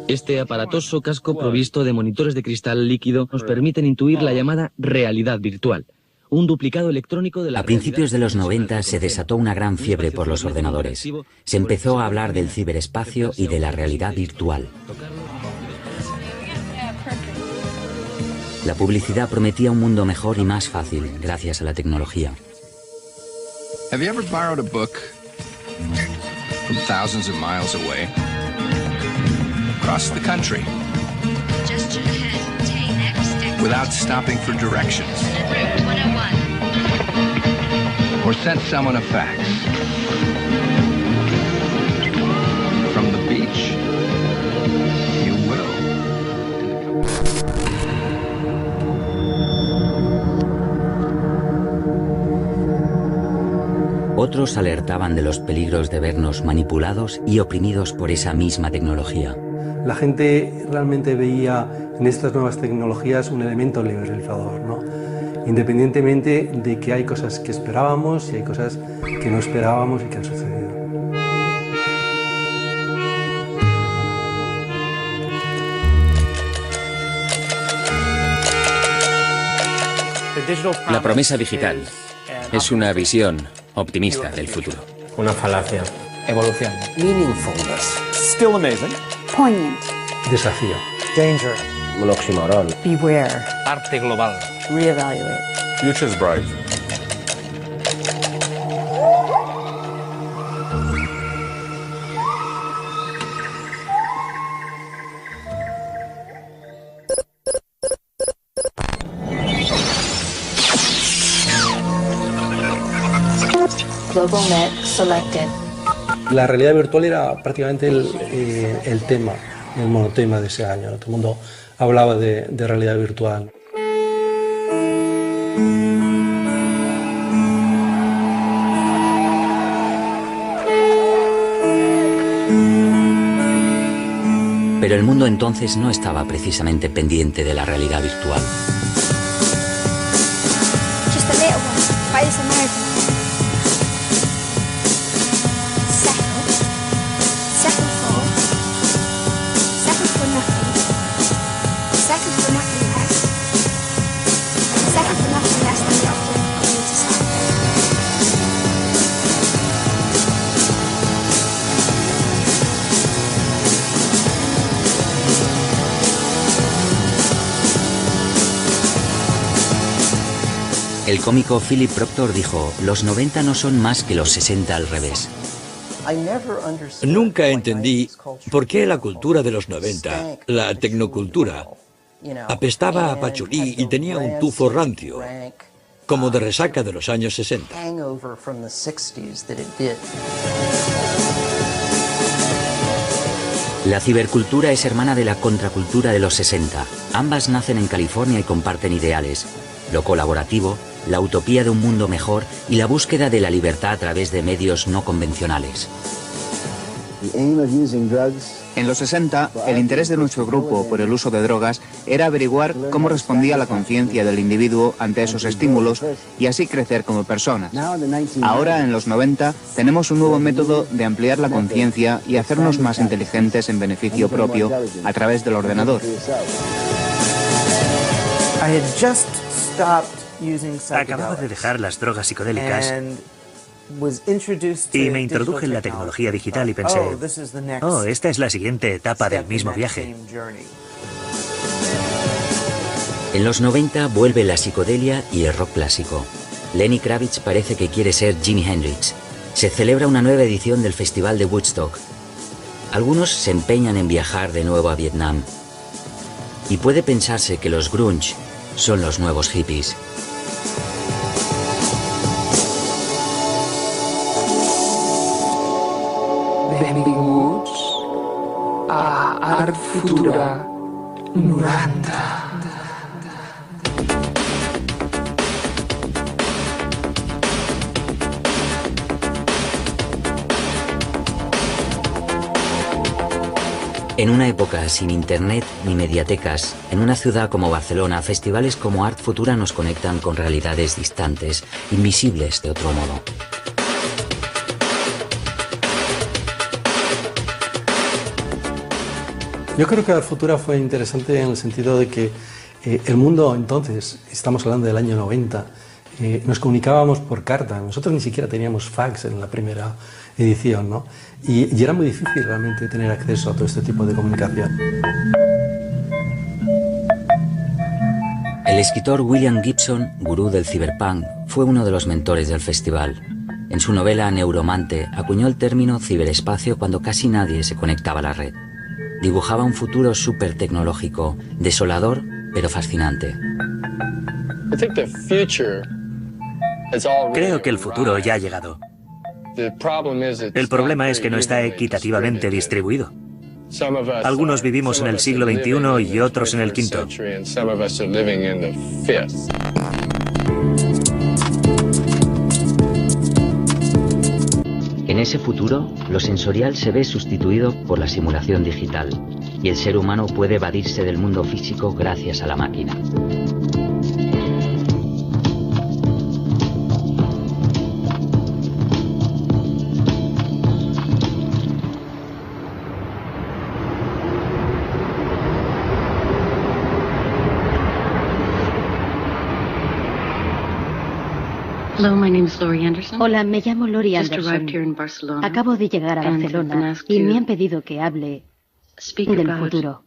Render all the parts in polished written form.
Este aparatoso casco provisto de monitores de cristal líquido nos permiten intuir la llamada realidad virtual, un duplicado electrónico de la A principios de los 90 se desató una gran fiebre por los ordenadores. Se empezó a hablar del ciberespacio y de la realidad virtual. La publicidad prometía un mundo mejor y más fácil gracias a la tecnología. Have you ever borrowed a book from thousands of miles away? Across the country. Just ahead, take next exit. Without stopping for directions. Route 101. Or sent someone a fax. From the beach, you will. Otros alertaban de los peligros de vernos manipulados y oprimidos por esa misma tecnología. La gente realmente veía en estas nuevas tecnologías un elemento liberalizador, ¿no? Independientemente de que hay cosas que esperábamos y hay cosas que no esperábamos y que han sucedido. La promesa digital es una visión optimista del futuro. Una falacia. Evolución. Meaningfulness. Still amazing. Poignant. Desafío. Danger. Un oxímoron. Beware. Arte global. Reevaluate. Future's bright. Global net selected. La realidad virtual era prácticamente el tema, el monotema de ese año. Todo el mundo hablaba de realidad virtual. Pero el mundo entonces no estaba precisamente pendiente de la realidad virtual. Just a little one, by this American. Settle for nothing. Settle for nothing less. Settle for nothing less than the offer of you to settle. El cómico Philip Proctor dijo, los 90 no son más que los 60 al revés. Nunca entendí por qué la cultura de los 90, la tecnocultura, apestaba a pachulí y tenía un tufo rancio, como de resaca de los años 60. La cibercultura es hermana de la contracultura de los 60. Ambas nacen en California y comparten ideales: lo colaborativo, la utopía de un mundo mejor y la búsqueda de la libertad a través de medios no convencionales. En los 60, el interés de nuestro grupo por el uso de drogas era averiguar cómo respondía la conciencia del individuo ante esos estímulos y así crecer como personas. Ahora, en los 90, tenemos un nuevo método de ampliar la conciencia y hacernos más inteligentes en beneficio propio a través del ordenador. Acababa de dejar las drogas psicodélicas y me introduje en la tecnología digital y pensé, oh, esta es la siguiente etapa del mismo viaje. En los 90 vuelve la psicodelia y el rock clásico. Lenny Kravitz parece que quiere ser Jimi Hendrix. Se celebra una nueva edición del Festival de Woodstock. Algunos se empeñan en viajar de nuevo a Vietnam. Y puede pensarse que los grunge son los nuevos hippies. Benvinguts a Art Futura 90. En una época sin internet ni mediatecas, en una ciudad como Barcelona, festivales como Art Futura nos conectan con realidades distantes, invisibles de otro modo. Yo creo que Art Futura fue interesante en el sentido de que el mundo entonces, estamos hablando del año 90, nos comunicábamos por carta. Nosotros ni siquiera teníamos fax en la primera edición, ¿no? Y era muy difícil realmente tener acceso a todo este tipo de comunicación. El escritor William Gibson, gurú del cyberpunk, fue uno de los mentores del festival. En su novela Neuromante acuñó el término ciberespacio cuando casi nadie se conectaba a la red. Dibujaba un futuro súper tecnológico, desolador pero fascinante. Creo que el futuro ya ha llegado. El problema es que no está equitativamente distribuido. Algunos vivimos en el siglo XXI y otros en el V. En ese futuro, lo sensorial se ve sustituido por la simulación digital y el ser humano puede evadirse del mundo físico gracias a la máquina. Hola, me llamo Lori Anderson. Acabo de llegar a Barcelona y me han pedido que hable del futuro.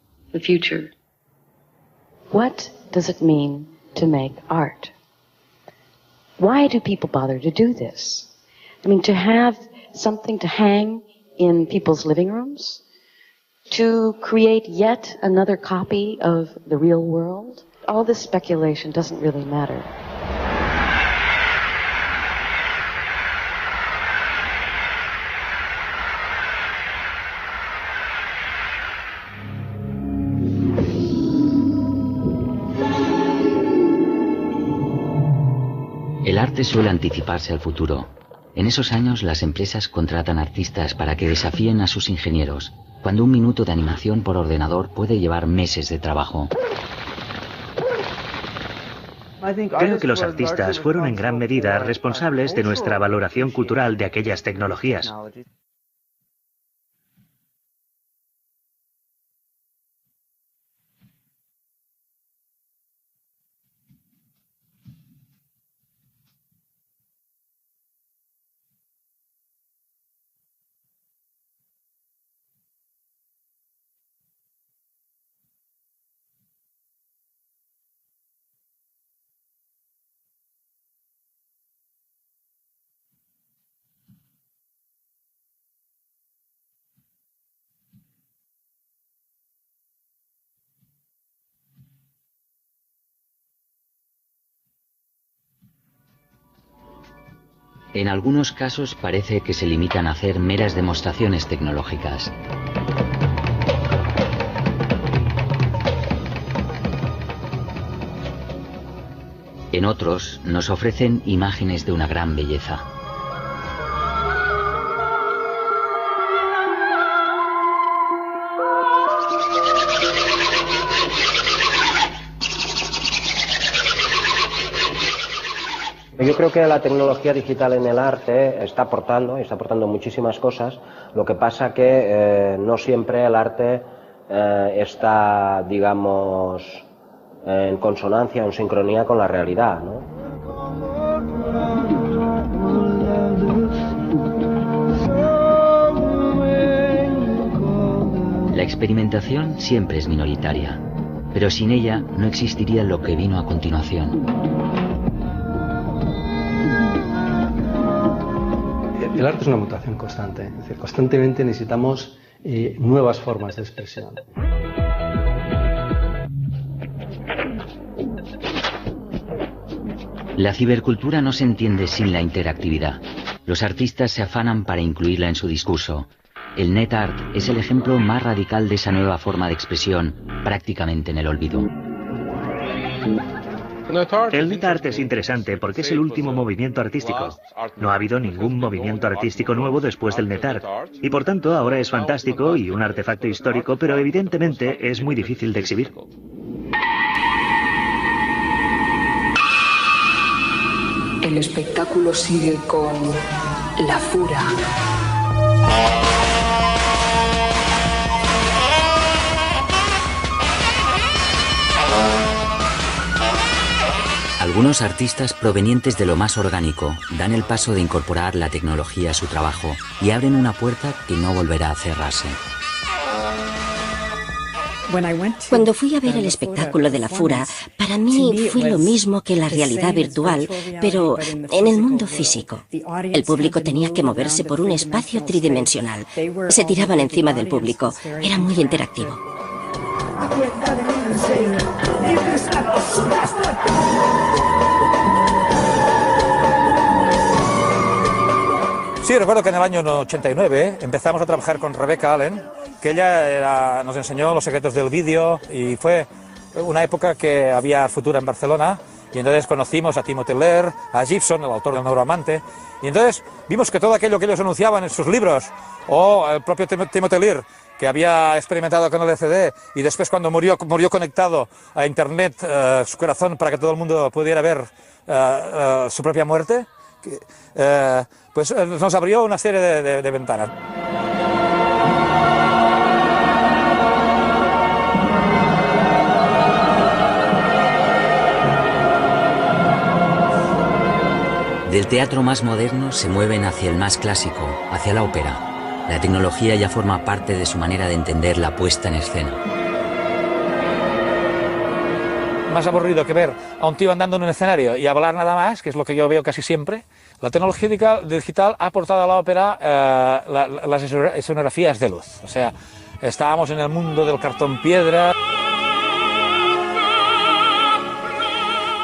What does it mean to make art? Why do people bother to do this? I mean, to have something to hang in people's living rooms? To create yet another copy of the real world? All this speculation doesn't really matter. El arte suele anticiparse al futuro. En esos años las empresas contratan artistas para que desafíen a sus ingenieros, cuando un minuto de animación por ordenador puede llevar meses de trabajo. Creo que los artistas fueron en gran medida responsables de nuestra valoración cultural de aquellas tecnologías. En algunos casos parece que se limitan a hacer meras demostraciones tecnológicas. En otros nos ofrecen imágenes de una gran belleza. Yo creo que la tecnología digital en el arte está aportando muchísimas cosas. Lo que pasa que no siempre el arte está, digamos, en consonancia, en sincronía con la realidad, ¿no? La experimentación siempre es minoritaria, pero sin ella no existiría lo que vino a continuación. El arte es una mutación constante, es decir, constantemente necesitamos nuevas formas de expresión. La cibercultura no se entiende sin la interactividad. Los artistas se afanan para incluirla en su discurso. El net art es el ejemplo más radical de esa nueva forma de expresión, prácticamente en el olvido. El net art es interesante porque es el último movimiento artístico. No ha habido ningún movimiento artístico nuevo después del net art. Y por tanto ahora es fantástico y un artefacto histórico, pero evidentemente es muy difícil de exhibir. El espectáculo sigue con La Fura. Algunos artistas provenientes de lo más orgánico dan el paso de incorporar la tecnología a su trabajo y abren una puerta que no volverá a cerrarse. Cuando fui a ver el espectáculo de La Fura, para mí fue lo mismo que la realidad virtual, pero en el mundo físico. El público tenía que moverse por un espacio tridimensional. Se tiraban encima del público. Era muy interactivo. Sí, recuerdo que en el año 89 empezamos a trabajar con Rebecca Allen, que ella nos enseñó los secretos del vídeo y fue una época que había Futura en Barcelona y entonces conocimos a Timothy Lear, a Gibson, el autor del Neuroamante, y entonces vimos que todo aquello que ellos anunciaban en sus libros, o el propio Timothy Lear, que había experimentado con el LCD y después cuando murió conectado a Internet su corazón para que todo el mundo pudiera ver su propia muerte, pues nos abrió una serie de ventanas. Del teatro más moderno se mueven hacia el más clásico, hacia la ópera. La tecnología ya forma parte de su manera de entender la puesta en escena. Más aburrido que ver a un tío andando en un escenario y hablar nada más, que es lo que yo veo casi siempre. La tecnología digital ha aportado a la ópera las escenografías de luz. O sea, estábamos en el mundo del cartón piedra.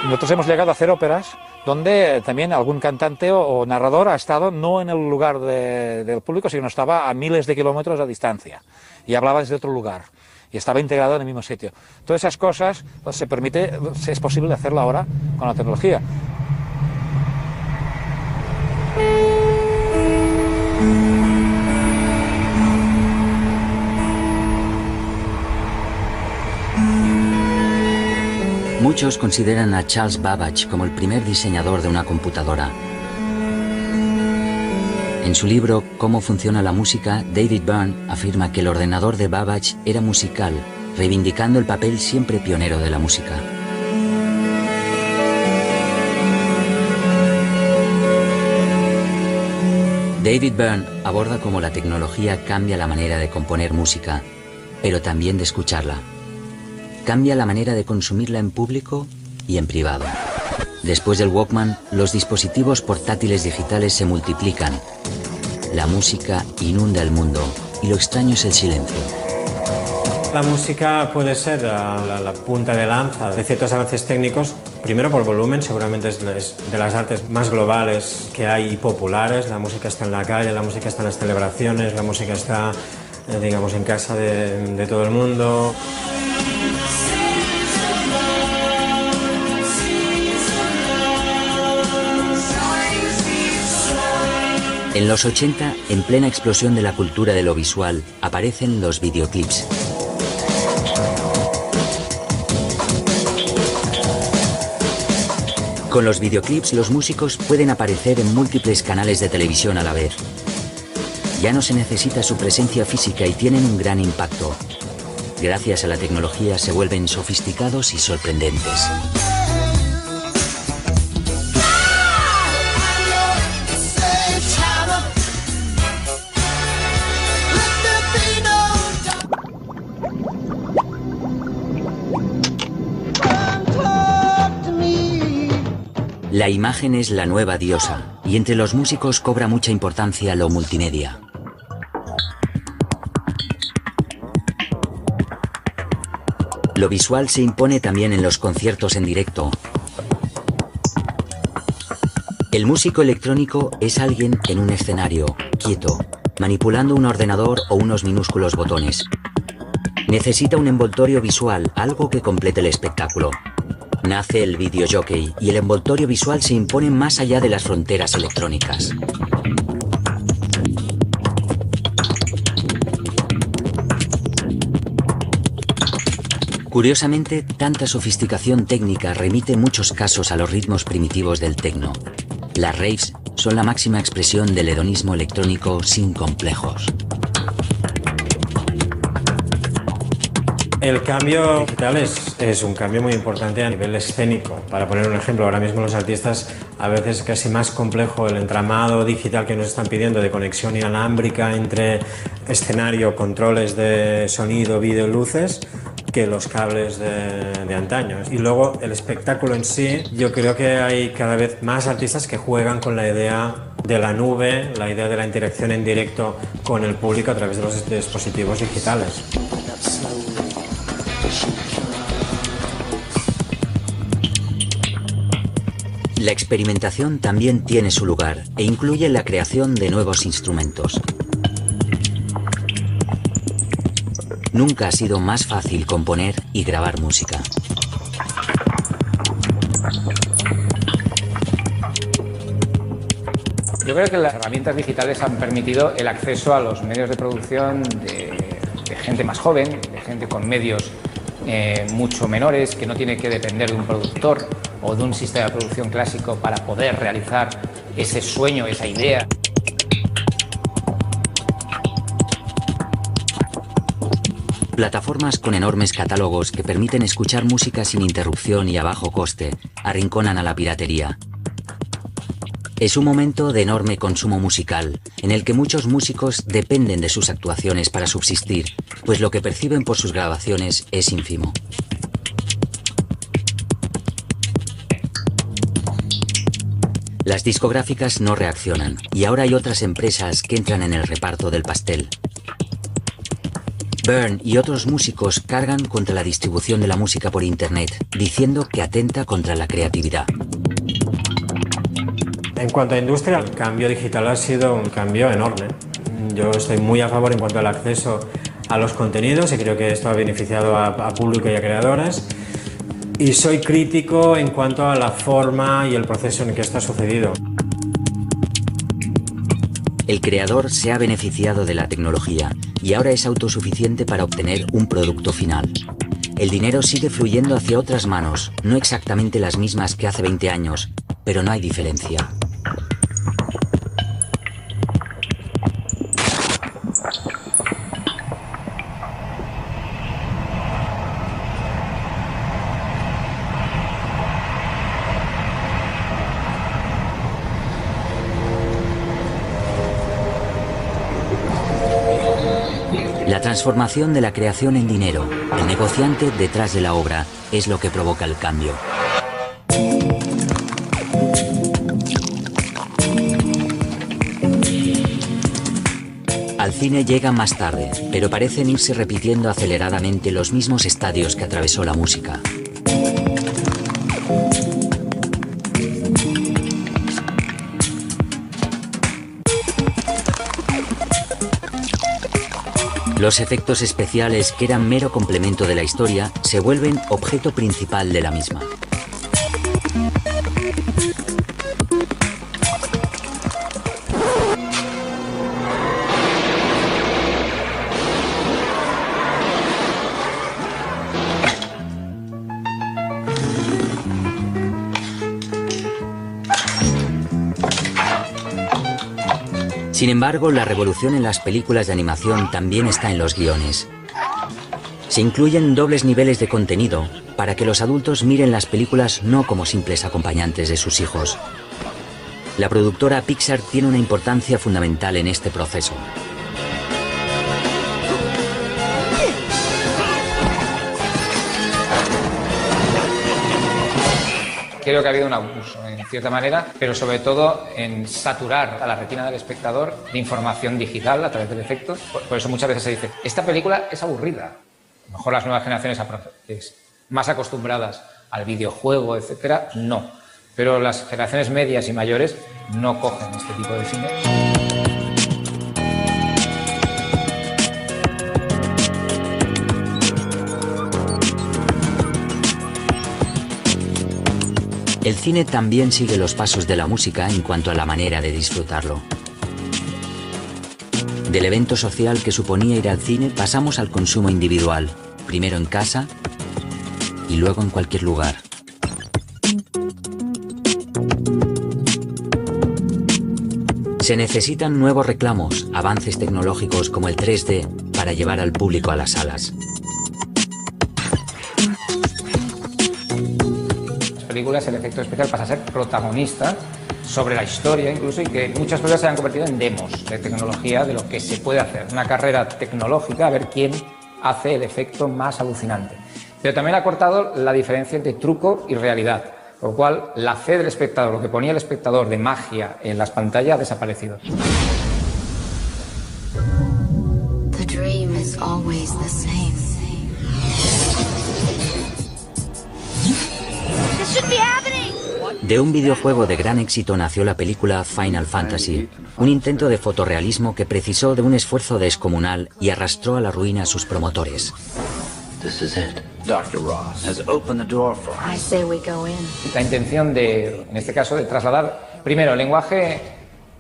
Nosotros hemos llegado a hacer óperas donde también algún cantante o narrador ha estado no en el lugar del público, sino estaba a miles de kilómetros a distancia y hablaba desde otro lugar y estaba integrado en el mismo sitio. Todas esas cosas pues, es posible hacerlo ahora con la tecnología. Muchos consideran a Charles Babbage como el primer diseñador de una computadora. En su libro Cómo funciona la música, David Byrne afirma que el ordenador de Babbage era musical, reivindicando el papel siempre pionero de la música. David Byrne aborda cómo la tecnología cambia la manera de componer música, pero también de escucharla. Cambia la manera de consumirla en público y en privado. Después del Walkman, los dispositivos portátiles digitales se multiplican. La música inunda el mundo y lo extraño es el silencio. La música puede ser la punta de lanza de ciertos avances técnicos. Primero por volumen, seguramente es de las artes más globales que hay y populares. La música está en la calle, la música está en las celebraciones, la música está, digamos, en casa de todo el mundo. En los 80, en plena explosión de la cultura de lo visual, aparecen los videoclips. Con los videoclips, los músicos pueden aparecer en múltiples canales de televisión a la vez. Ya no se necesita su presencia física y tienen un gran impacto. Gracias a la tecnología se vuelven sofisticados y sorprendentes. La imagen es la nueva diosa, y entre los músicos cobra mucha importancia lo multimedia. Lo visual se impone también en los conciertos en directo. El músico electrónico es alguien en un escenario, quieto, manipulando un ordenador o unos minúsculos botones. Necesita un envoltorio visual, algo que complete el espectáculo. Nace el videojockey y el envoltorio visual se impone más allá de las fronteras electrónicas. Curiosamente, tanta sofisticación técnica remite en muchos casos a los ritmos primitivos del techno. Las raves son la máxima expresión del hedonismo electrónico sin complejos. El cambio digital es un cambio muy importante a nivel escénico. Para poner un ejemplo, ahora mismo los artistas a veces es casi más complejo el entramado digital que nos están pidiendo de conexión inalámbrica entre escenario, controles de sonido, vídeo, luces, que los cables de antaño. Y luego el espectáculo en sí, yo creo que hay cada vez más artistas que juegan con la idea de la nube, la idea de la interacción en directo con el público a través de los dispositivos digitales. La experimentación también tiene su lugar e incluye la creación de nuevos instrumentos. Nunca ha sido más fácil componer y grabar música. Yo creo que las herramientas digitales han permitido el acceso a los medios de producción de gente más joven, de gente con medios mucho menores, que no tiene que depender de un productor o de un sistema de producción clásico para poder realizar ese sueño, esa idea. Plataformas con enormes catálogos que permiten escuchar música sin interrupción y a bajo coste arrinconan a la piratería. Es un momento de enorme consumo musical, en el que muchos músicos dependen de sus actuaciones para subsistir, pues lo que perciben por sus grabaciones es ínfimo. Las discográficas no reaccionan, y ahora hay otras empresas que entran en el reparto del pastel. Byrne y otros músicos cargan contra la distribución de la música por Internet, diciendo que atenta contra la creatividad. En cuanto a industria, el cambio digital ha sido un cambio enorme. Yo estoy muy a favor en cuanto al acceso a los contenidos y creo que esto ha beneficiado a público y a creadores. Y soy crítico en cuanto a la forma y el proceso en el que esto ha sucedido. El creador se ha beneficiado de la tecnología y ahora es autosuficiente para obtener un producto final. El dinero sigue fluyendo hacia otras manos, no exactamente las mismas que hace 20 años, pero no hay diferencia. La transformación de la creación en dinero, el negociante detrás de la obra, es lo que provoca el cambio. Al cine llega más tarde, pero parecen irse repitiendo aceleradamente los mismos estadios que atravesó la música. Los efectos especiales, que eran mero complemento de la historia, se vuelven objeto principal de la misma. Sin embargo, la revolución en las películas de animación también está en los guiones. Se incluyen dobles niveles de contenido para que los adultos miren las películas no como simples acompañantes de sus hijos. La productora Pixar tiene una importancia fundamental en este proceso. Creo que ha habido un abuso, en cierta manera, pero sobre todo en saturar a la retina del espectador de información digital a través del efecto. Por eso muchas veces se dice, esta película es aburrida. A lo mejor las nuevas generaciones más acostumbradas al videojuego, etcétera, no. Pero las generaciones medias y mayores no cogen este tipo de cine. El cine también sigue los pasos de la música en cuanto a la manera de disfrutarlo. Del evento social que suponía ir al cine pasamos al consumo individual, primero en casa y luego en cualquier lugar. Se necesitan nuevos reclamos, avances tecnológicos como el 3D para llevar al público a las salas. Las películas, el efecto especial pasa a ser protagonista sobre la historia incluso, y que muchas películas se han convertido en demos de tecnología de lo que se puede hacer. Una carrera tecnológica a ver quién hace el efecto más alucinante. Pero también ha cortado la diferencia entre truco y realidad, por lo cual la fe del espectador, lo que ponía el espectador de magia en las pantallas, ha desaparecido. The dream is always the same. This should be happening. De un videojuego de gran éxito nació la película Final Fantasy, un intento de fotorrealismo que precisó de un esfuerzo descomunal y arrastró a la ruina a sus promotores. This is it. Dr. Ross has opened the door for us. I say we go in. La intención de, en este caso, de trasladar primero el lenguaje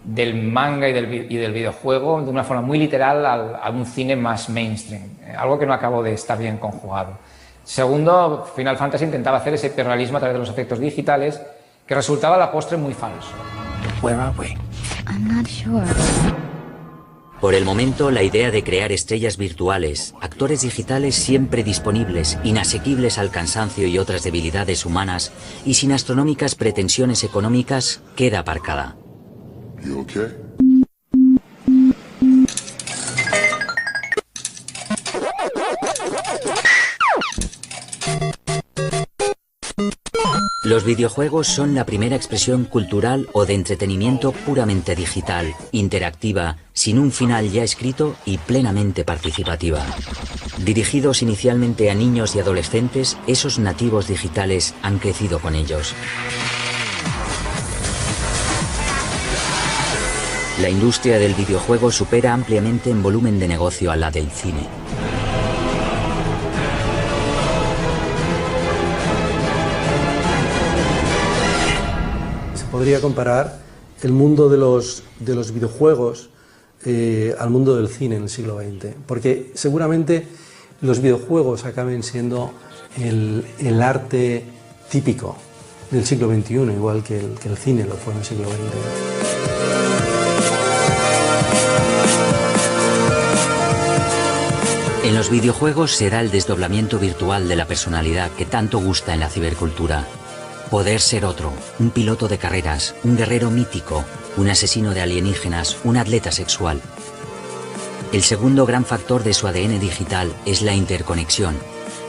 del manga y del videojuego de una forma muy literal a un cine más mainstream, algo que no acabó de estar bien conjugado. Segundo, Final Fantasy intentaba hacer ese hiperrealismo a través de los efectos digitales, que resultaba a la postre muy falso. Where are we? I'm not sure. Por el momento, la idea de crear estrellas virtuales, actores digitales siempre disponibles, inasequibles al cansancio y otras debilidades humanas, y sin astronómicas pretensiones económicas, queda aparcada. You okay? Los videojuegos son la primera expresión cultural o de entretenimiento puramente digital, interactiva, sin un final ya escrito y plenamente participativa. Dirigidos inicialmente a niños y adolescentes, esos nativos digitales han crecido con ellos. La industria del videojuego supera ampliamente en volumen de negocio a la del cine. Podría comparar el mundo de los videojuegos al mundo del cine en el siglo XX, porque seguramente los videojuegos acaben siendo el arte típico del siglo XXI, igual que el cine lo fue en el siglo XX. En los videojuegos se da el desdoblamiento virtual de la personalidad que tanto gusta en la cibercultura. Poder ser otro, un piloto de carreras, un guerrero mítico, un asesino de alienígenas, un atleta sexual. El segundo gran factor de su ADN digital es la interconexión,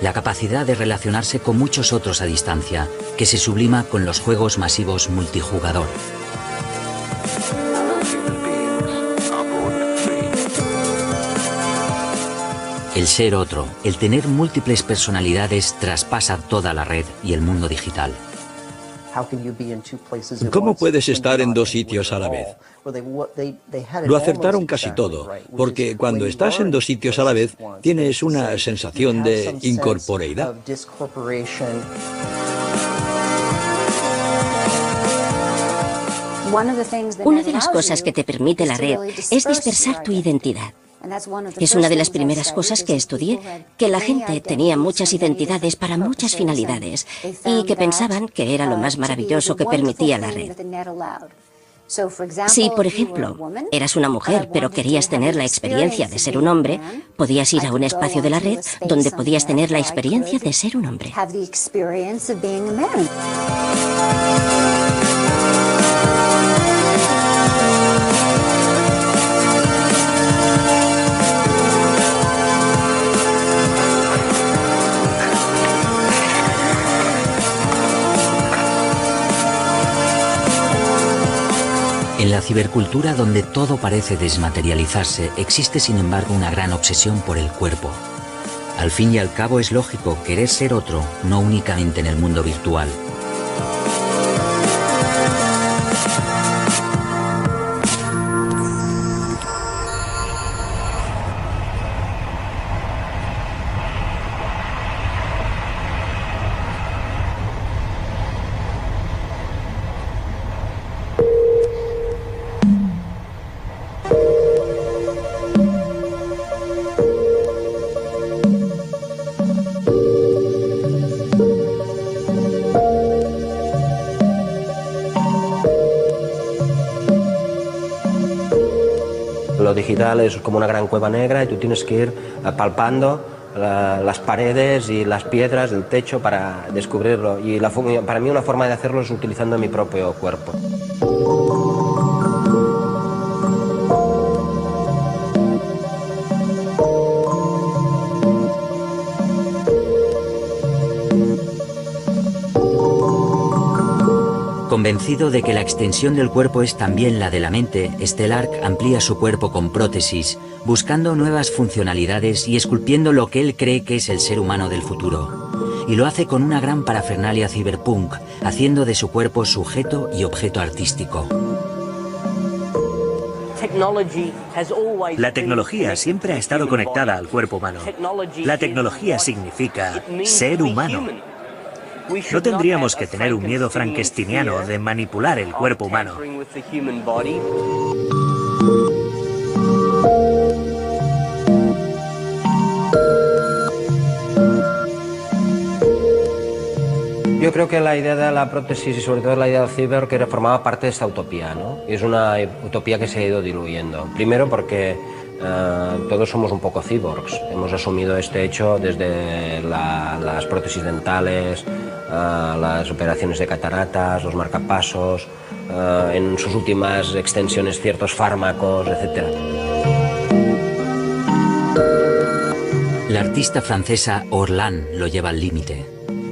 la capacidad de relacionarse con muchos otros a distancia, que se sublima con los juegos masivos multijugador. El ser otro, el tener múltiples personalidades traspasa toda la red y el mundo digital. ¿Cómo puedes estar en dos sitios a la vez? Lo acertaron casi todo, porque cuando estás en dos sitios a la vez, tienes una sensación de incorporeidad. Una de las cosas que te permite la red es dispersar tu identidad. Es una de las primeras cosas que estudié, que la gente tenía muchas identidades para muchas finalidades y que pensaban que era lo más maravilloso que permitía la red. Si, por ejemplo, eras una mujer pero querías tener la experiencia de ser un hombre, podías ir a un espacio de la red donde podías tener la experiencia de ser un hombre. En la cibercultura, donde todo parece desmaterializarse, existe sin embargo una gran obsesión por el cuerpo. Al fin y al cabo es lógico querer ser otro, no únicamente en el mundo virtual. Lo digital es como una gran cueva negra y tú tienes que ir palpando las paredes y las piedras del techo para descubrirlo. Y para mí una forma de hacerlo es utilizando mi propio cuerpo. Convencido de que la extensión del cuerpo es también la de la mente, Stellark amplía su cuerpo con prótesis, buscando nuevas funcionalidades y esculpiendo lo que él cree que es el ser humano del futuro. Y lo hace con una gran parafernalia cyberpunk, haciendo de su cuerpo sujeto y objeto artístico. La tecnología siempre ha estado conectada al cuerpo humano. La tecnología significa ser humano. No tendríamos que tener un miedo frankensteiniano de manipular el cuerpo humano. Yo creo que la idea de la prótesis y sobre todo la idea del cyborg que formaba parte de esta utopía, ¿no? Y es una utopía que se ha ido diluyendo. Primero porque todos somos un poco cyborgs. Hemos asumido este hecho desde las prótesis dentales, las operaciones de cataratas, los marcapasos, en sus últimas extensiones ciertos fármacos, etc. La artista francesa Orlan lo lleva al límite.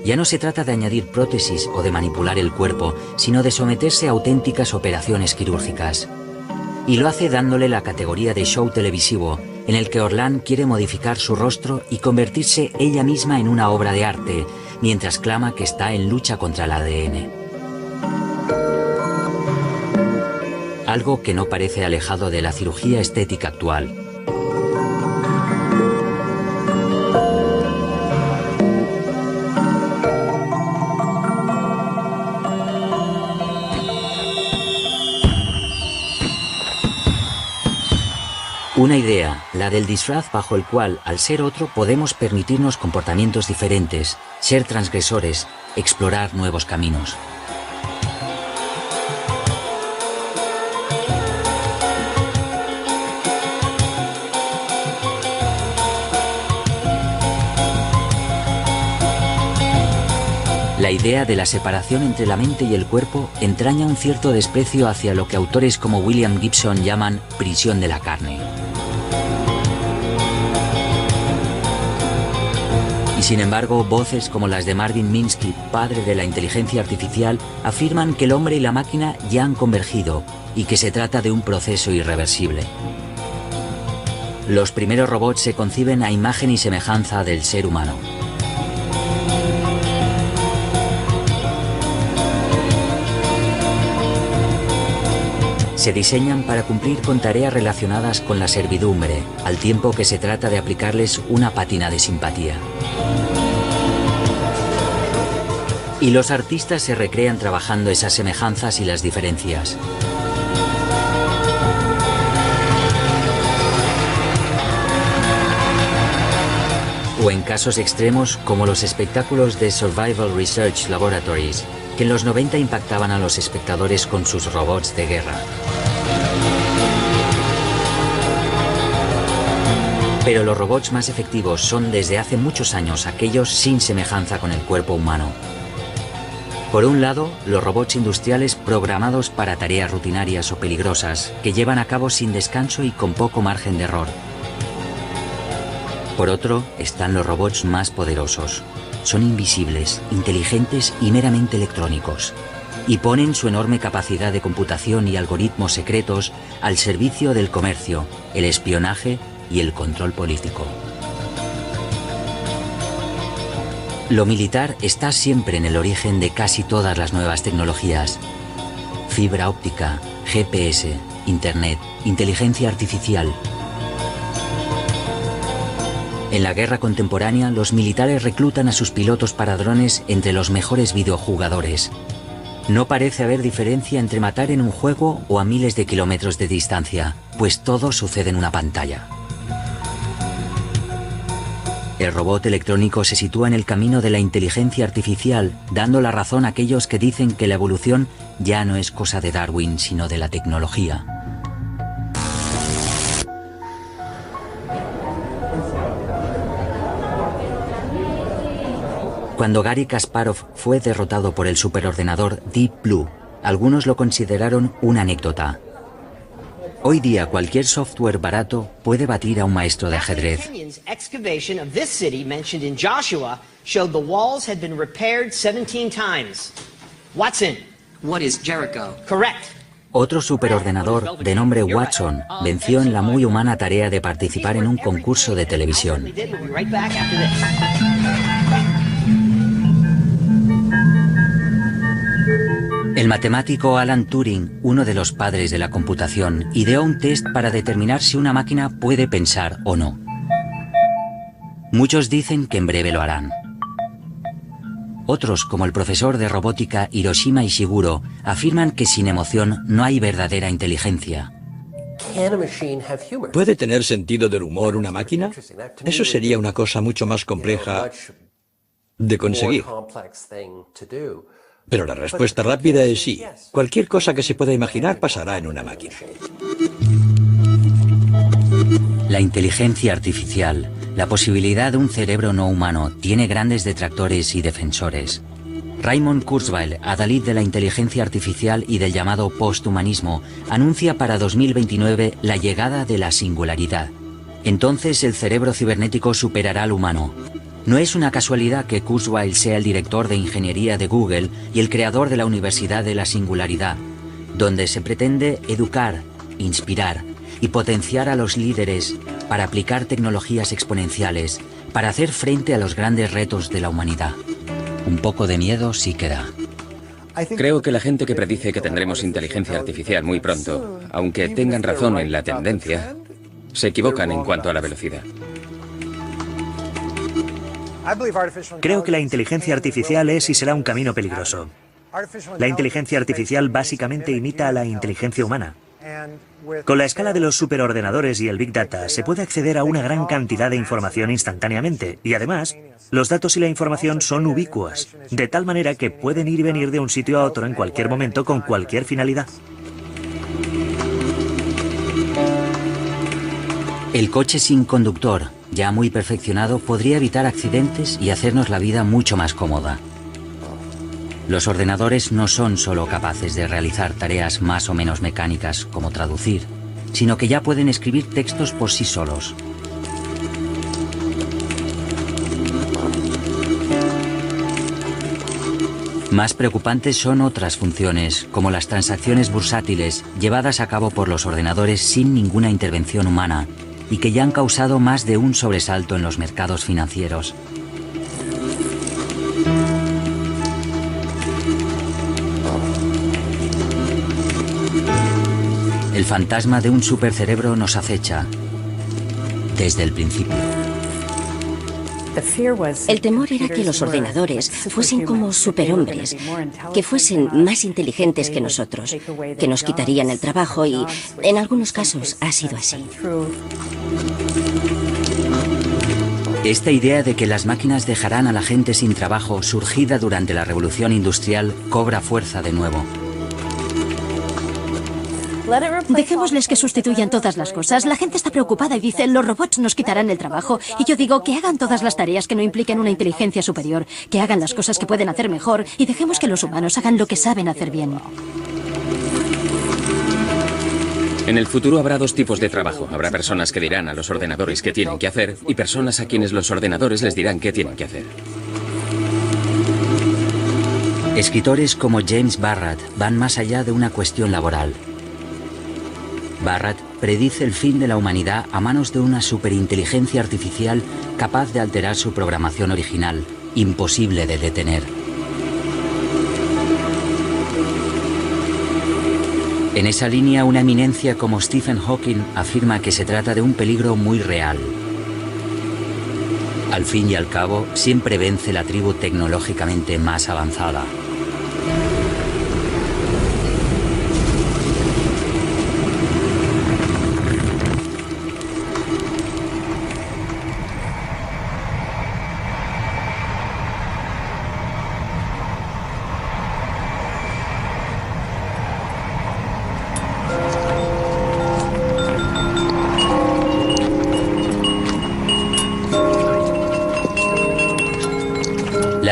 Ya no se trata de añadir prótesis o de manipular el cuerpo, sino de someterse a auténticas operaciones quirúrgicas. Y lo hace dándole la categoría de show televisivo, en el que Orlan quiere modificar su rostro y convertirse ella misma en una obra de arte, mientras clama que está en lucha contra el ADN. Algo que no parece alejado de la cirugía estética actual. Una idea, la del disfraz bajo el cual, al ser otro, podemos permitirnos comportamientos diferentes, ser transgresores, explorar nuevos caminos. La idea de la separación entre la mente y el cuerpo entraña un cierto desprecio hacia lo que autores como William Gibson llaman prisión de la carne. Y sin embargo, voces como las de Marvin Minsky, padre de la inteligencia artificial, afirman que el hombre y la máquina ya han convergido y que se trata de un proceso irreversible. Los primeros robots se conciben a imagen y semejanza del ser humano. Se diseñan para cumplir con tareas relacionadas con la servidumbre, al tiempo que se trata de aplicarles una pátina de simpatía. Y los artistas se recrean trabajando esas semejanzas y las diferencias. O en casos extremos como los espectáculos de Survival Research Laboratories, que en los 90 impactaban a los espectadores con sus robots de guerra. Pero los robots más efectivos son desde hace muchos años aquellos sin semejanza con el cuerpo humano. Por un lado, los robots industriales programados para tareas rutinarias o peligrosas, que llevan a cabo sin descanso y con poco margen de error. Por otro, están los robots más poderosos. Son invisibles, inteligentes y meramente electrónicos, y ponen su enorme capacidad de computación y algoritmos secretos al servicio del comercio, el espionaje y el control político. Lo militar está siempre en el origen de casi todas las nuevas tecnologías. Fibra óptica, GPS, Internet, inteligencia artificial. En la guerra contemporánea, los militares reclutan a sus pilotos para drones entre los mejores videojugadores. No parece haber diferencia entre matar en un juego o a miles de kilómetros de distancia, pues todo sucede en una pantalla. El robot electrónico se sitúa en el camino de la inteligencia artificial, dando la razón a aquellos que dicen que la evolución ya no es cosa de Darwin, sino de la tecnología. Cuando Garry Kasparov fue derrotado por el superordenador Deep Blue, algunos lo consideraron una anécdota. Hoy día cualquier software barato puede batir a un maestro de ajedrez. Watson. What is Jericho? Correct. Otro superordenador de nombre Watson venció en la muy humana tarea de participar en un concurso de televisión. El matemático Alan Turing, uno de los padres de la computación, ideó un test para determinar si una máquina puede pensar o no. Muchos dicen que en breve lo harán. Otros, como el profesor de robótica Hiroshima Ishiguro, afirman que sin emoción no hay verdadera inteligencia. ¿Puede tener sentido del humor una máquina? Eso sería una cosa mucho más compleja de conseguir. Pero la respuesta rápida es sí. Cualquier cosa que se pueda imaginar pasará en una máquina. La inteligencia artificial, la posibilidad de un cerebro no humano, tiene grandes detractores y defensores. Raymond Kurzweil, adalid de la inteligencia artificial y del llamado posthumanismo, anuncia para 2029 la llegada de la singularidad. Entonces el cerebro cibernético superará al humano. No es una casualidad que Kurzweil sea el director de ingeniería de Google y el creador de la Universidad de la Singularidad, donde se pretende educar, inspirar y potenciar a los líderes para aplicar tecnologías exponenciales, para hacer frente a los grandes retos de la humanidad. Un poco de miedo sí que da. Creo que la gente que predice que tendremos inteligencia artificial muy pronto, aunque tengan razón en la tendencia, se equivocan en cuanto a la velocidad. Creo que la inteligencia artificial es y será un camino peligroso. La inteligencia artificial básicamente imita a la inteligencia humana. Con la escala de los superordenadores y el Big Data se puede acceder a una gran cantidad de información instantáneamente y además los datos y la información son ubicuas, de tal manera que pueden ir y venir de un sitio a otro en cualquier momento con cualquier finalidad. El coche sin conductor, ya muy perfeccionado, podría evitar accidentes y hacernos la vida mucho más cómoda. Los ordenadores no son solo capaces de realizar tareas más o menos mecánicas como traducir, sino que ya pueden escribir textos por sí solos. Más preocupantes son otras funciones, como las transacciones bursátiles llevadas a cabo por los ordenadores sin ninguna intervención humana y que ya han causado más de un sobresalto en los mercados financieros. El fantasma de un supercerebro nos acecha desde el principio. El temor era que los ordenadores fuesen como superhombres, que fuesen más inteligentes que nosotros, que nos quitarían el trabajo y, en algunos casos, ha sido así. Esta idea de que las máquinas dejarán a la gente sin trabajo, surgida durante la Revolución Industrial, cobra fuerza de nuevo. Dejémosles que sustituyan todas las cosas. La gente está preocupada y dice, los robots nos quitarán el trabajo. Y yo digo, que hagan todas las tareas que no impliquen una inteligencia superior, que hagan las cosas que pueden hacer mejor y dejemos que los humanos hagan lo que saben hacer bien. En el futuro habrá dos tipos de trabajo. Habrá personas que dirán a los ordenadores qué tienen que hacer y personas a quienes los ordenadores les dirán qué tienen que hacer. Escritores como James Barrat van más allá de una cuestión laboral. Barrat predice el fin de la humanidad a manos de una superinteligencia artificial capaz de alterar su programación original, imposible de detener. En esa línea, una eminencia como Stephen Hawking afirma que se trata de un peligro muy real. Al fin y al cabo, siempre vence la tribu tecnológicamente más avanzada.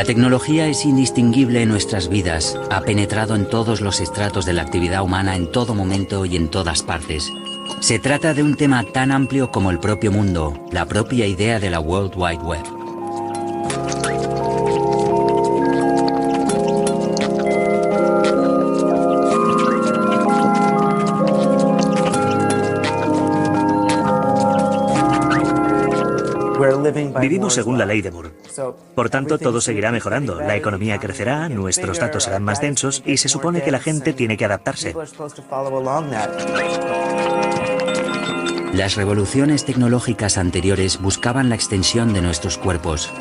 La La tecnología es indistinguible en nuestras vidas, ha penetrado en todos los estratos de la actividad humana en todo momento y en todas partes. Se trata de un tema tan amplio como el propio mundo, la propia idea de la World Wide Web. Vivimos según la ley de Moore. Por tanto, todo seguirá mejorando. La economía crecerá, nuestros datos serán más densos y se supone que la gente tiene que adaptarse. Las revoluciones tecnológicas anteriores buscaban la extensión de nuestros cuerpos.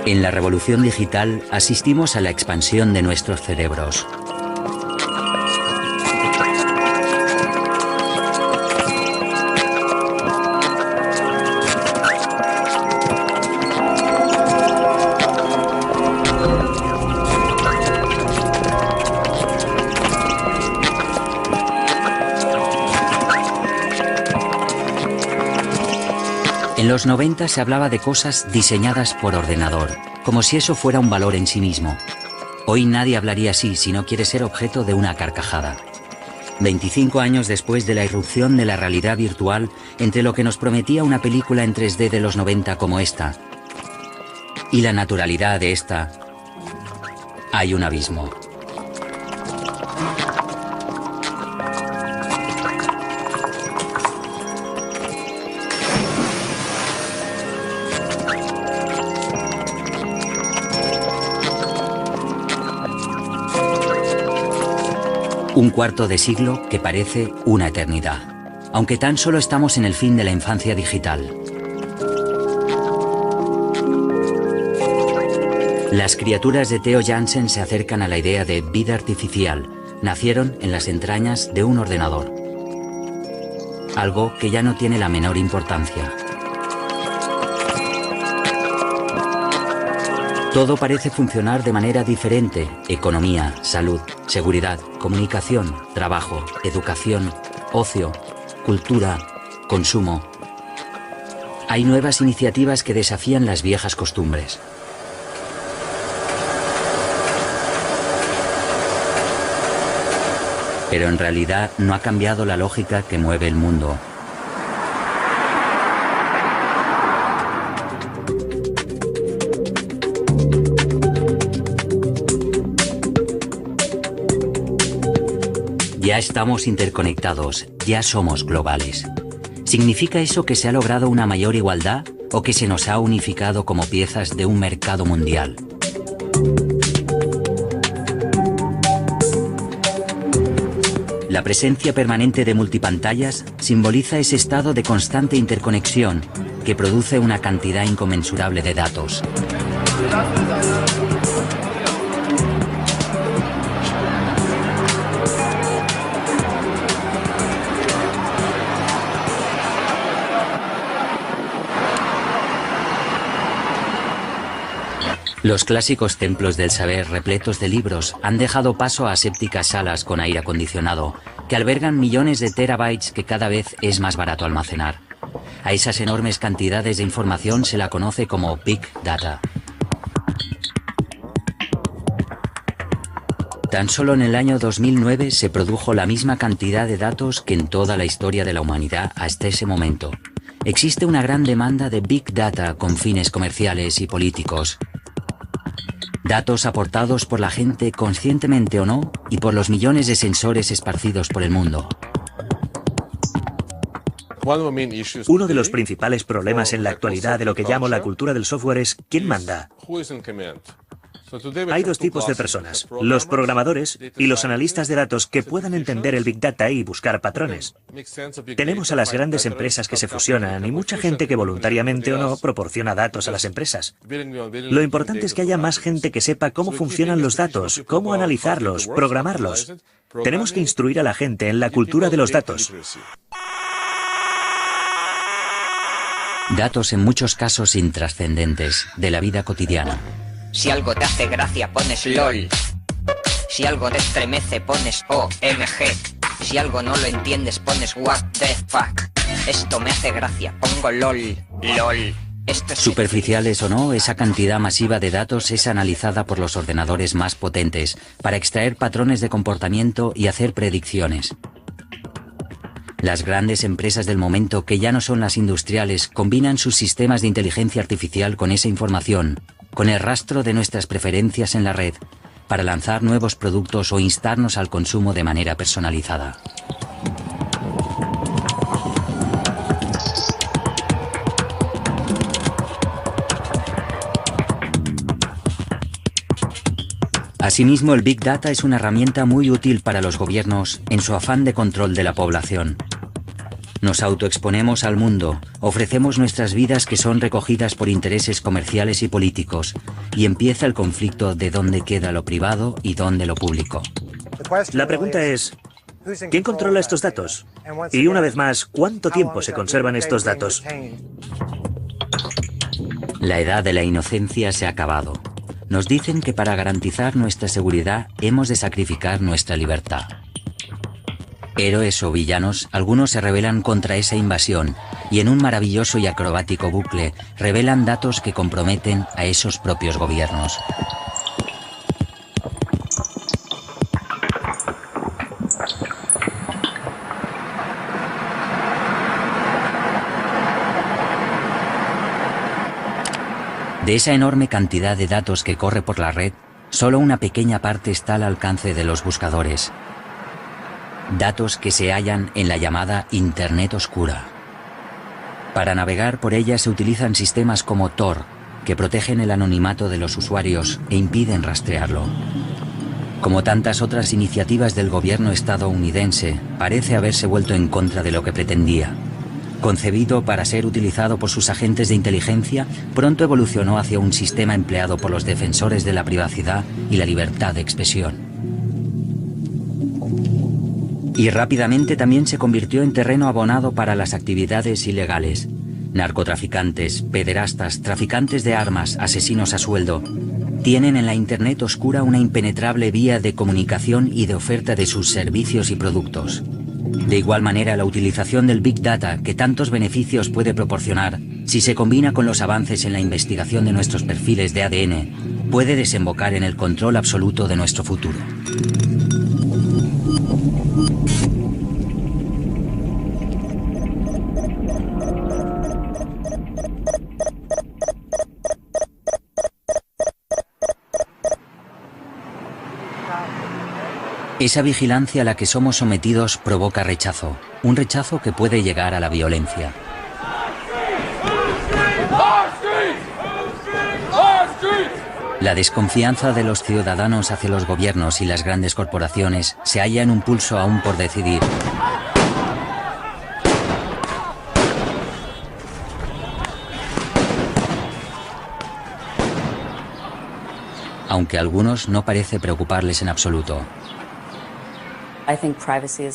En la revolución digital asistimos a la expansión de nuestros cerebros. En los 90 se hablaba de cosas diseñadas por ordenador, como si eso fuera un valor en sí mismo. Hoy nadie hablaría así si no quiere ser objeto de una carcajada. 25 años después de la irrupción de la realidad virtual, entre lo que nos prometía una película en 3D de los 90 como esta y la naturalidad de esta, hay un abismo. Un cuarto de siglo que parece una eternidad, aunque tan solo estamos en el fin de la infancia digital. Las criaturas de Theo Jansen se acercan a la idea de vida artificial. Nacieron en las entrañas de un ordenador. Algo que ya no tiene la menor importancia. Todo parece funcionar de manera diferente. Economía, salud, seguridad, comunicación, trabajo, educación, ocio, cultura, consumo. Hay nuevas iniciativas que desafían las viejas costumbres. Pero en realidad no ha cambiado la lógica que mueve el mundo. Ya estamos interconectados, ya somos globales. ¿Significa eso que se ha logrado una mayor igualdad o que se nos ha unificado como piezas de un mercado mundial? La presencia permanente de multipantallas simboliza ese estado de constante interconexión que produce una cantidad inconmensurable de datos. Los clásicos templos del saber repletos de libros han dejado paso a asépticas salas con aire acondicionado, que albergan millones de terabytes que cada vez es más barato almacenar. A esas enormes cantidades de información se la conoce como Big Data. Tan solo en el año 2009 se produjo la misma cantidad de datos que en toda la historia de la humanidad hasta ese momento. Existe una gran demanda de Big Data con fines comerciales y políticos. Datos aportados por la gente conscientemente o no y por los millones de sensores esparcidos por el mundo. Uno de los principales problemas en la actualidad de lo que llamo la cultura del software es ¿quién manda? Hay dos tipos de personas, los programadores y los analistas de datos que puedan entender el Big Data y buscar patrones. Tenemos a las grandes empresas que se fusionan y mucha gente que voluntariamente o no proporciona datos a las empresas. Lo importante es que haya más gente que sepa cómo funcionan los datos, cómo analizarlos, programarlos. Tenemos que instruir a la gente en la cultura de los datos. Datos en muchos casos intrascendentes de la vida cotidiana. Si algo te hace gracia, pones LOL. Si algo te estremece, pones OMG. Si algo no lo entiendes, pones what the fuck. Esto me hace gracia, pongo LOL. LOL. Superficiales o no, esa cantidad masiva de datos es analizada por los ordenadores más potentes para extraer patrones de comportamiento y hacer predicciones. Las grandes empresas del momento, que ya no son las industriales, combinan sus sistemas de inteligencia artificial con esa información, con el rastro de nuestras preferencias en la red, para lanzar nuevos productos o instarnos al consumo de manera personalizada. Asimismo, el Big Data es una herramienta muy útil para los gobiernos en su afán de control de la población. Nos autoexponemos al mundo, ofrecemos nuestras vidas que son recogidas por intereses comerciales y políticos, y empieza el conflicto de dónde queda lo privado y dónde lo público. La pregunta es, ¿quién controla estos datos? Y una vez más, ¿cuánto tiempo se conservan estos datos? La edad de la inocencia se ha acabado. Nos dicen que para garantizar nuestra seguridad hemos de sacrificar nuestra libertad. Héroes o villanos, algunos se rebelan contra esa invasión y en un maravilloso y acrobático bucle revelan datos que comprometen a esos propios gobiernos. De esa enorme cantidad de datos que corre por la red, solo una pequeña parte está al alcance de los buscadores. Datos que se hallan en la llamada Internet oscura. Para navegar por ella se utilizan sistemas como Tor, que protegen el anonimato de los usuarios e impiden rastrearlo. Como tantas otras iniciativas del gobierno estadounidense, parece haberse vuelto en contra de lo que pretendía. Concebido para ser utilizado por sus agentes de inteligencia, pronto evolucionó hacia un sistema empleado por los defensores de la privacidad y la libertad de expresión. Y rápidamente también se convirtió en terreno abonado para las actividades ilegales. Narcotraficantes, pederastas, traficantes de armas, asesinos a sueldo, tienen en la Internet oscura una impenetrable vía de comunicación y de oferta de sus servicios y productos. De igual manera, la utilización del Big Data, que tantos beneficios puede proporcionar, si se combina con los avances en la investigación de nuestros perfiles de ADN, puede desembocar en el control absoluto de nuestro futuro. Esa vigilancia a la que somos sometidos provoca rechazo, un rechazo que puede llegar a la violencia. La desconfianza de los ciudadanos hacia los gobiernos y las grandes corporaciones se halla en un pulso aún por decidir. Aunque a algunos no parece preocuparles en absoluto.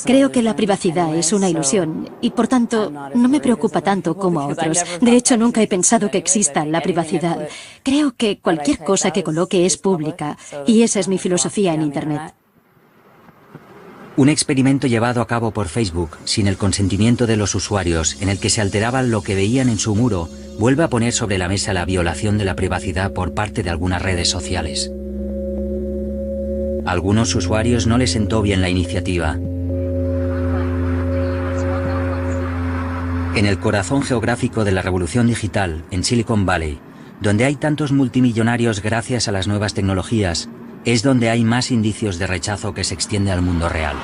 Creo que la privacidad es una ilusión y, por tanto, no me preocupa tanto como a otros. De hecho, nunca he pensado que exista la privacidad. Creo que cualquier cosa que coloque es pública y esa es mi filosofía en Internet. Un experimento llevado a cabo por Facebook, sin el consentimiento de los usuarios, en el que se alteraba lo que veían en su muro, vuelve a poner sobre la mesa la violación de la privacidad por parte de algunas redes sociales. A algunos usuarios no les sentó bien la iniciativa. En el corazón geográfico de la revolución digital, en Silicon Valley, donde hay tantos multimillonarios gracias a las nuevas tecnologías, es donde hay más indicios de rechazo que se extiende al mundo real.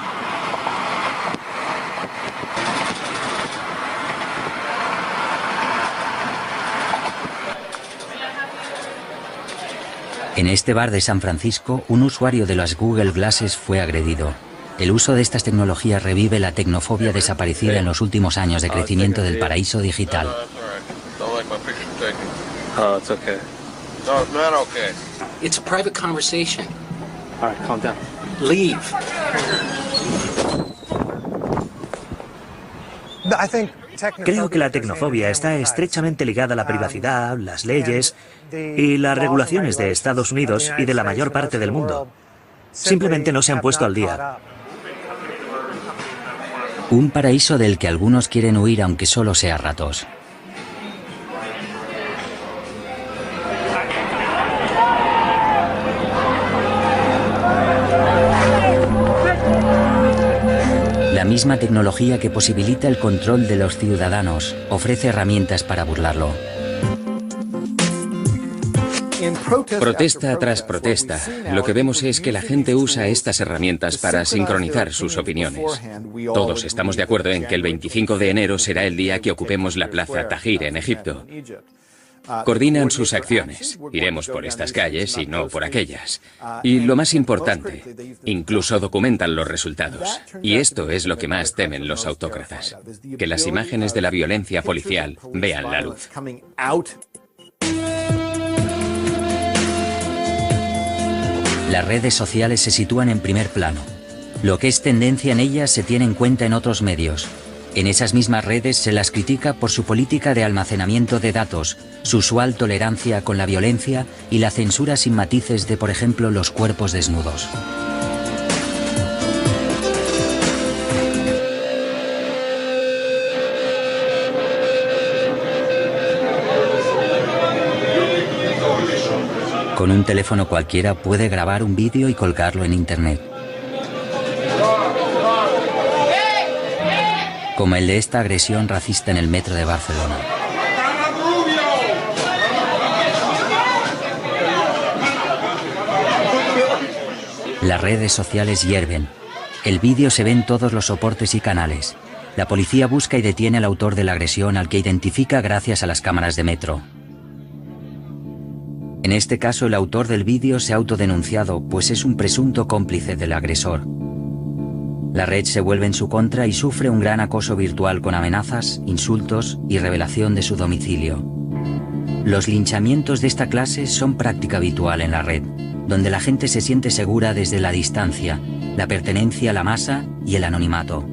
En este bar de San Francisco, un usuario de las Google Glasses fue agredido. El uso de estas tecnologías revive la tecnofobia desaparecida en los últimos años de crecimiento del paraíso digital. It's a private conversation. All right, calm down. Leave. Creo que la tecnofobia está estrechamente ligada a la privacidad, las leyes y las regulaciones de Estados Unidos y de la mayor parte del mundo. Simplemente no se han puesto al día. Un paraíso del que algunos quieren huir aunque solo sea a ratos. misma tecnología que posibilita el control de los ciudadanos ofrece herramientas para burlarlo. Protesta tras protesta, lo que vemos es que la gente usa estas herramientas para sincronizar sus opiniones. Todos estamos de acuerdo en que el 25 de enero será el día que ocupemos la Plaza Tahrir en Egipto. Coordinan sus acciones. Iremos por estas calles y no por aquellas. Y lo más importante, incluso documentan los resultados. Y esto es lo que más temen los autócratas, que las imágenes de la violencia policial vean la luz. Las redes sociales se sitúan en primer plano. Lo que es tendencia en ellas se tiene en cuenta en otros medios. En esas mismas redes se las critica por su política de almacenamiento de datos, su usual tolerancia con la violencia y la censura sin matices de, por ejemplo, los cuerpos desnudos. Con un teléfono cualquiera puede grabar un vídeo y colgarlo en Internet. Como el de esta agresión racista en el metro de Barcelona. Las redes sociales hierven. El vídeo se ve en todos los soportes y canales. La policía busca y detiene al autor de la agresión, al que identifica gracias a las cámaras de metro. En este caso, el autor del vídeo se ha autodenunciado, pues es un presunto cómplice del agresor. La red se vuelve en su contra y sufre un gran acoso virtual con amenazas, insultos y revelación de su domicilio. Los linchamientos de esta clase son práctica habitual en la red, donde la gente se siente segura desde la distancia, la pertenencia a la masa y el anonimato.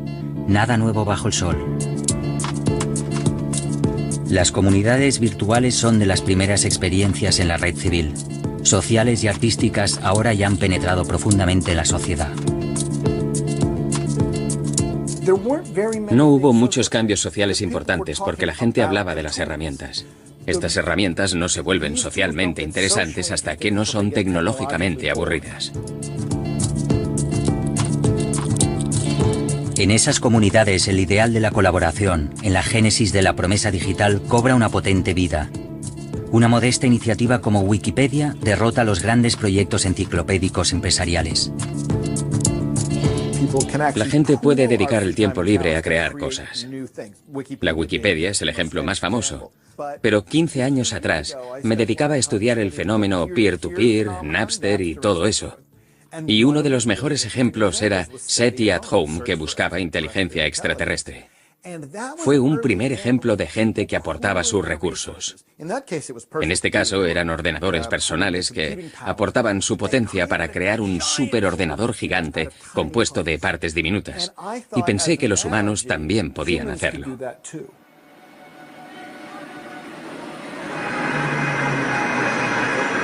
Nada nuevo bajo el sol. Las comunidades virtuales son de las primeras experiencias en la red civil. Sociales y artísticas ahora ya han penetrado profundamente en la sociedad. No hubo muchos cambios sociales importantes porque la gente hablaba de las herramientas. Estas herramientas no se vuelven socialmente interesantes hasta que no son tecnológicamente aburridas. En esas comunidades el ideal de la colaboración, en la génesis de la promesa digital, cobra una potente vida. Una modesta iniciativa como Wikipedia derrota los grandes proyectos enciclopédicos empresariales. La gente puede dedicar el tiempo libre a crear cosas. La Wikipedia es el ejemplo más famoso. Pero 15 años atrás me dedicaba a estudiar el fenómeno peer-to-peer, Napster y todo eso. Y uno de los mejores ejemplos era SETI at Home, que buscaba inteligencia extraterrestre. Fue un primer ejemplo de gente que aportaba sus recursos. En este caso eran ordenadores personales que aportaban su potencia para crear un superordenador gigante compuesto de partes diminutas. Y pensé que los humanos también podían hacerlo.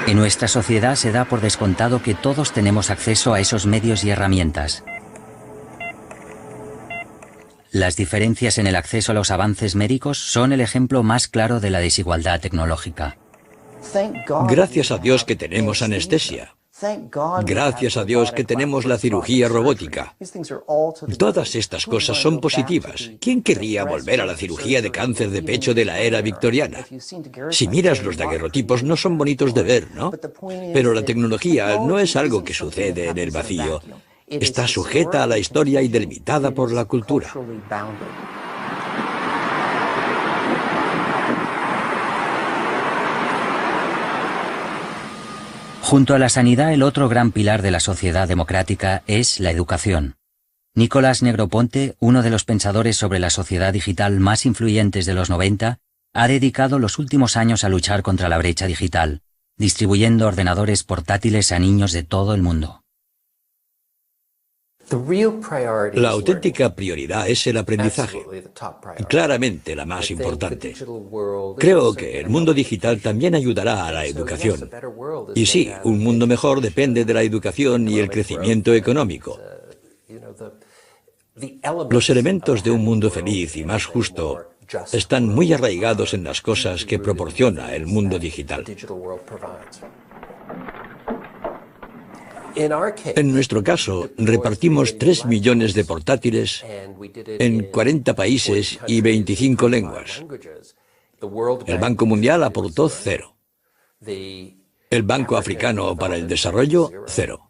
En nuestra sociedad se da por descontado que todos tenemos acceso a esos medios y herramientas. Las diferencias en el acceso a los avances médicos son el ejemplo más claro de la desigualdad tecnológica. Gracias a Dios que tenemos anestesia. Gracias a Dios que tenemos la cirugía robótica. Todas estas cosas son positivas. ¿Quién querría volver a la cirugía de cáncer de pecho de la era victoriana? Si miras los daguerrotipos no son bonitos de ver, ¿no? Pero la tecnología no es algo que sucede en el vacío. Está sujeta a la historia y delimitada por la cultura. Junto a la sanidad, el otro gran pilar de la sociedad democrática es la educación. Nicolás Negroponte, uno de los pensadores sobre la sociedad digital más influyentes de los 90, ha dedicado los últimos años a luchar contra la brecha digital, distribuyendo ordenadores portátiles a niños de todo el mundo. La auténtica prioridad es el aprendizaje, claramente la más importante. Creo que el mundo digital también ayudará a la educación. Y sí, un mundo mejor depende de la educación y el crecimiento económico. Los elementos de un mundo feliz y más justo están muy arraigados en las cosas que proporciona el mundo digital. En nuestro caso, repartimos 3 millones de portátiles en 40 países y 25 lenguas. El Banco Mundial aportó 0. El Banco Africano para el Desarrollo, 0.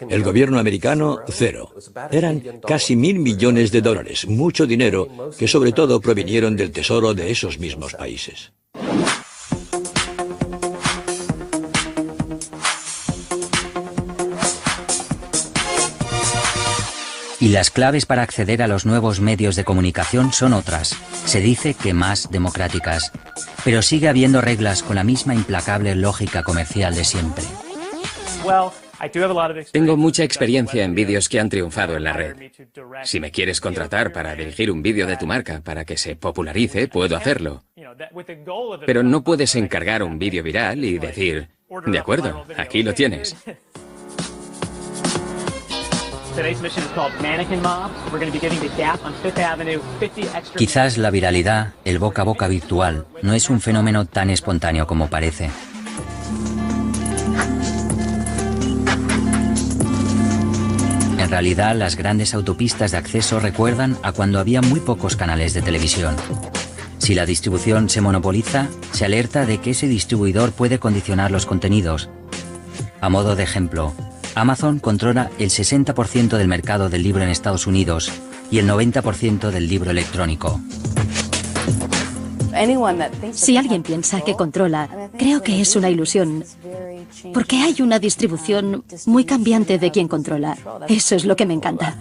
El gobierno americano, 0. Eran casi 1.000 millones de dólares, mucho dinero que sobre todo provinieron del tesoro de esos mismos países. Y las claves para acceder a los nuevos medios de comunicación son otras. Se dice que más democráticas. Pero sigue habiendo reglas con la misma implacable lógica comercial de siempre. Tengo mucha experiencia en vídeos que han triunfado en la red. Si me quieres contratar para dirigir un vídeo de tu marca para que se popularice, puedo hacerlo. Pero no puedes encargar un vídeo viral y decir, de acuerdo, aquí lo tienes. Quizás la viralidad, el boca a boca virtual, no es un fenómeno tan espontáneo como parece. En realidad, las grandes autopistas de acceso recuerdan a cuando había muy pocos canales de televisión. Si la distribución se monopoliza, se alerta de que ese distribuidor puede condicionar los contenidos. A modo de ejemplo, Amazon controla el 60% del mercado del libro en Estados Unidos y el 90% del libro electrónico. Si alguien piensa que controla, creo que es una ilusión, porque hay una distribución muy cambiante de quien controla. Eso es lo que me encanta.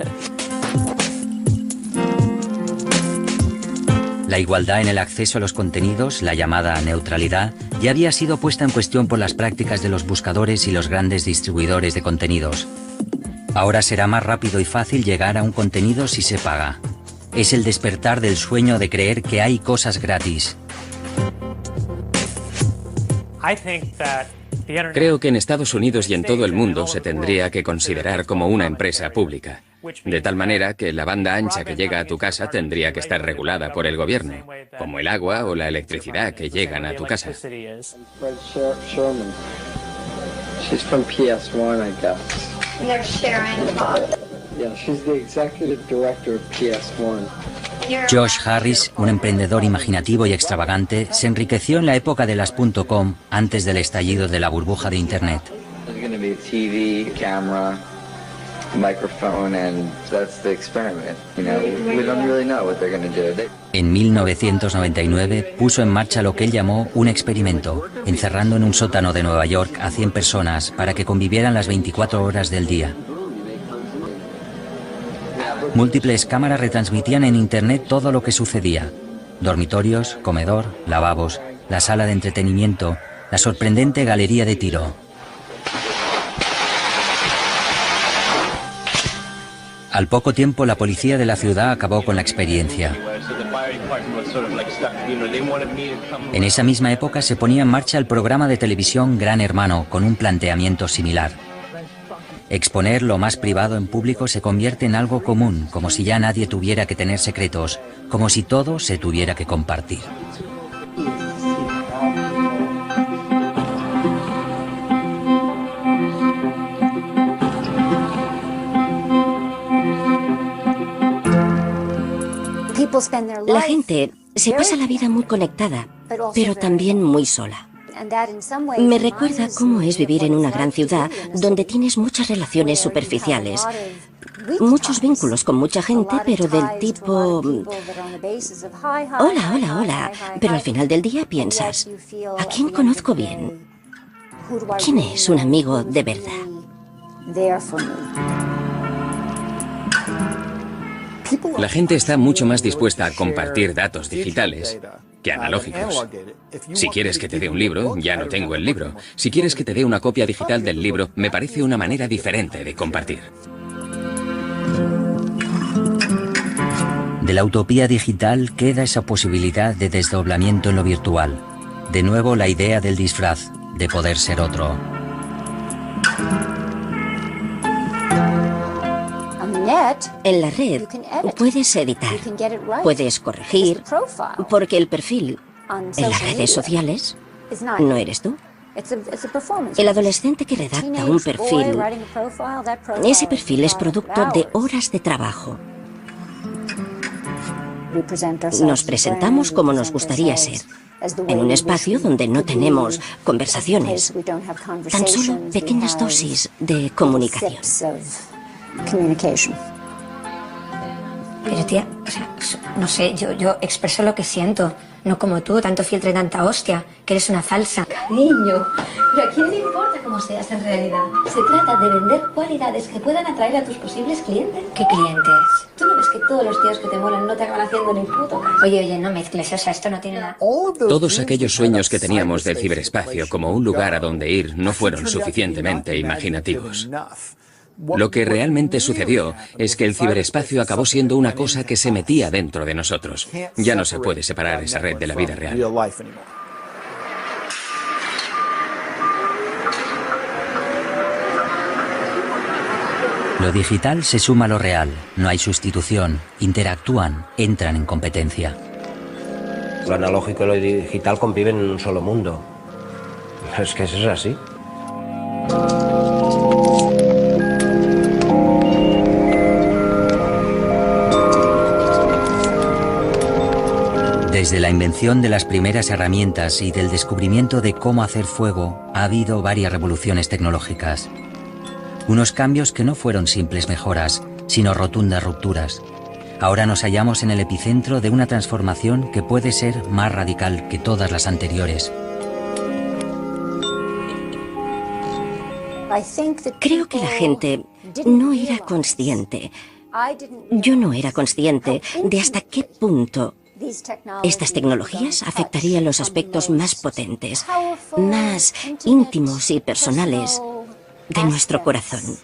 La igualdad en el acceso a los contenidos, la llamada neutralidad, ya había sido puesta en cuestión por las prácticas de los buscadores y los grandes distribuidores de contenidos. Ahora será más rápido y fácil llegar a un contenido si se paga. Es el despertar del sueño de creer que hay cosas gratis. Creo que en Estados Unidos y en todo el mundo se tendría que considerar como una empresa pública. De tal manera que la banda ancha que llega a tu casa tendría que estar regulada por el gobierno, como el agua o la electricidad que llegan a tu casa. Josh Harris, un emprendedor imaginativo y extravagante, se enriqueció en la época de las .com antes del estallido de la burbuja de Internet. En 1999 puso en marcha lo que él llamó un experimento, encerrando en un sótano de Nueva York a 100 personas para que convivieran las 24 horas del día. Múltiples cámaras retransmitían en Internet todo lo que sucedía. Dormitorios, comedor, lavabos, la sala de entretenimiento, la sorprendente galería de tiro. Al poco tiempo, la policía de la ciudad acabó con la experiencia. En esa misma época se ponía en marcha el programa de televisión Gran Hermano con un planteamiento similar. Exponer lo más privado en público se convierte en algo común, como si ya nadie tuviera que tener secretos, como si todo se tuviera que compartir. La gente se pasa la vida muy conectada, pero también muy sola. Me recuerda cómo es vivir en una gran ciudad donde tienes muchas relaciones superficiales, muchos vínculos con mucha gente, pero del tipo hola, hola, hola, pero al final del día piensas, ¿a quién conozco bien? ¿Quién es un amigo de verdad? La gente está mucho más dispuesta a compartir datos digitales que analógicos. Si quieres que te dé un libro, ya no tengo el libro. Si quieres que te dé una copia digital del libro, me parece una manera diferente de compartir. De la utopía digital queda esa posibilidad de desdoblamiento en lo virtual. De nuevo la idea del disfraz, de poder ser otro. En la red puedes editar, puedes corregir, porque el perfil en las redes sociales no eres tú. El adolescente que redacta un perfil, ese perfil es producto de horas de trabajo. Nos presentamos como nos gustaría ser, en un espacio donde no tenemos conversaciones, tan solo pequeñas dosis de comunicación. Pero tía, o sea, no sé, yo expreso lo que siento, no como tú, tanto filtro y tanta hostia, que eres una falsa. Cariño, pero ¿a quién le importa cómo seas en realidad? Se trata de vender cualidades que puedan atraer a tus posibles clientes. ¿Qué clientes? ¿Tú no ves que todos los tíos que te molan no te acaban haciendo ni puto caso? Oye, no mezcles, o sea, esto no tiene nada. Todos aquellos sueños que teníamos del ciberespacio como un lugar a donde ir no fueron suficientemente imaginativos. Lo que realmente sucedió es que el ciberespacio acabó siendo una cosa que se metía dentro de nosotros. Ya no se puede separar esa red de la vida real. Lo digital se suma a lo real, no hay sustitución, interactúan, entran en competencia. Lo analógico y lo digital conviven en un solo mundo. Es que eso es así. Desde la invención de las primeras herramientas y del descubrimiento de cómo hacer fuego, ha habido varias revoluciones tecnológicas. Unos cambios que no fueron simples mejoras, sino rotundas rupturas. Ahora nos hallamos en el epicentro de una transformación que puede ser más radical que todas las anteriores. Creo que la gente no era consciente. Yo no era consciente de hasta qué punto estas tecnologías afectarían los aspectos más potentes, más íntimos y personales de nuestro corazón,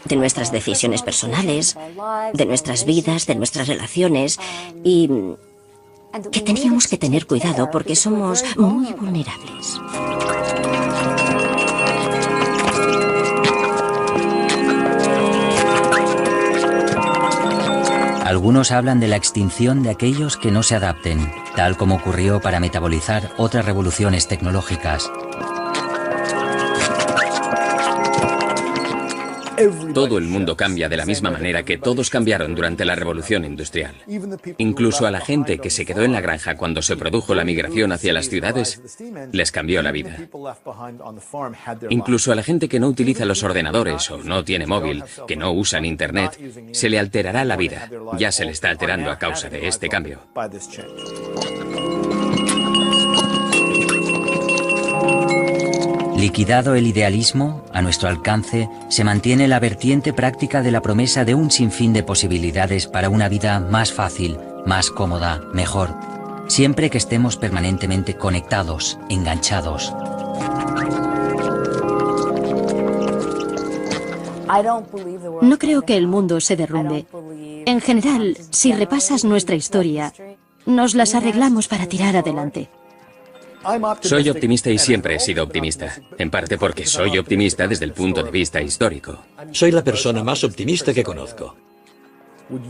de nuestras decisiones personales, de nuestras vidas, de nuestras relaciones, y que teníamos que tener cuidado porque somos muy vulnerables. Algunos hablan de la extinción de aquellos que no se adapten, tal como ocurrió para metabolizar otras revoluciones tecnológicas. Todo el mundo cambia de la misma manera que todos cambiaron durante la revolución industrial. Incluso a la gente que se quedó en la granja cuando se produjo la migración hacia las ciudades, les cambió la vida. Incluso a la gente que no utiliza los ordenadores o no tiene móvil, que no usan internet, se le alterará la vida. Ya se le está alterando a causa de este cambio. Liquidado el idealismo, a nuestro alcance se mantiene la vertiente práctica de la promesa de un sinfín de posibilidades para una vida más fácil, más cómoda, mejor, siempre que estemos permanentemente conectados, enganchados. No creo que el mundo se derrumbe. En general, si repasas nuestra historia, nos las arreglamos para tirar adelante. Soy optimista y siempre he sido optimista, en parte porque soy optimista desde el punto de vista histórico. Soy la persona más optimista que conozco.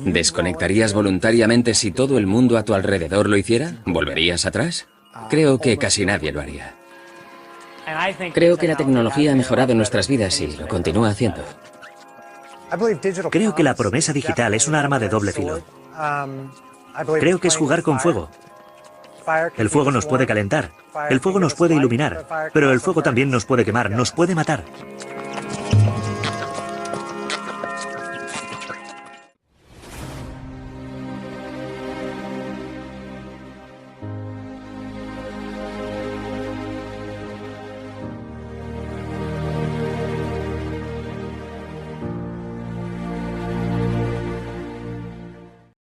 ¿Desconectarías voluntariamente si todo el mundo a tu alrededor lo hiciera? ¿Volverías atrás? Creo que casi nadie lo haría. Creo que la tecnología ha mejorado nuestras vidas y lo continúa haciendo. Creo que la promesa digital es un arma de doble filo. Creo que es jugar con fuego. El fuego nos puede calentar, el fuego nos puede iluminar, pero el fuego también nos puede quemar, nos puede matar.